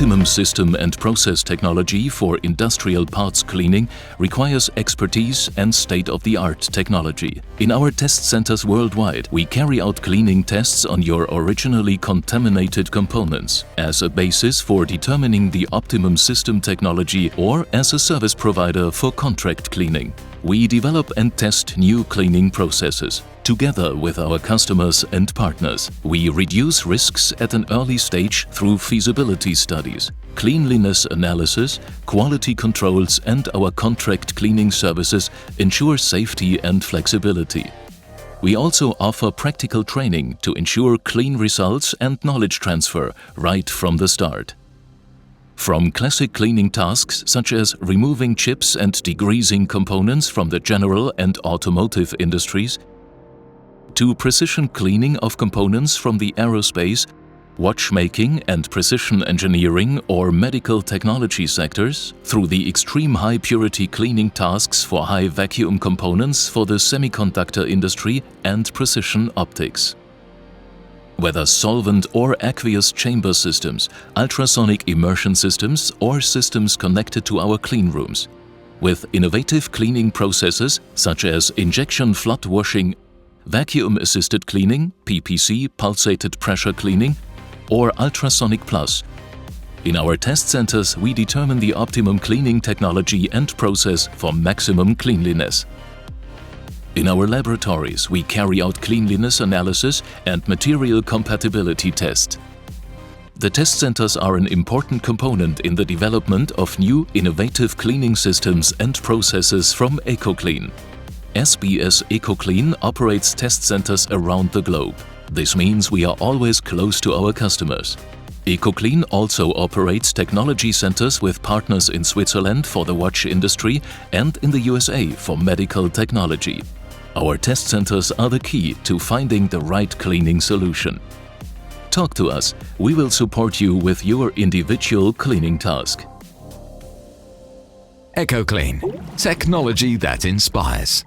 optimum system and process technology for industrial parts cleaning requires expertise and state-of-the-art technology. In our test centers worldwide, we carry out cleaning tests on your originally contaminated components as a basis for determining the optimum system technology or as a service provider for contract cleaning. We develop and test new cleaning processes. Together with our customers and partners, we reduce risks at an early stage through feasibility studies, cleanliness analysis, quality controls, and our contract cleaning services ensure safety and flexibility. We also offer practical training to ensure clean results and knowledge transfer right from the start. From classic cleaning tasks such as removing chips and degreasing components from the general and automotive industries, to precision cleaning of components from the aerospace, watchmaking and precision engineering or medical technology sectors, through the extreme high purity cleaning tasks for high vacuum components for the semiconductor industry and precision optics. Whether solvent or aqueous chamber systems, ultrasonic immersion systems or systems connected to our clean rooms. With innovative cleaning processes such as injection flood washing, vacuum-assisted cleaning, PPC pulsated pressure cleaning, or ultrasonic plus. In our test centers, we determine the optimum cleaning technology and process for maximum cleanliness. In our laboratories, we carry out cleanliness analysis and material compatibility test. The test centers are an important component in the development of new innovative cleaning systems and processes from Ecoclean. SBS Ecoclean operates test centers around the globe. This means we are always close to our customers. Ecoclean also operates technology centers with partners in Switzerland for the watch industry and in the USA for medical technology. Our test centers are the key to finding the right cleaning solution. Talk to us. We will support you with your individual cleaning task. Ecoclean, technology that inspires.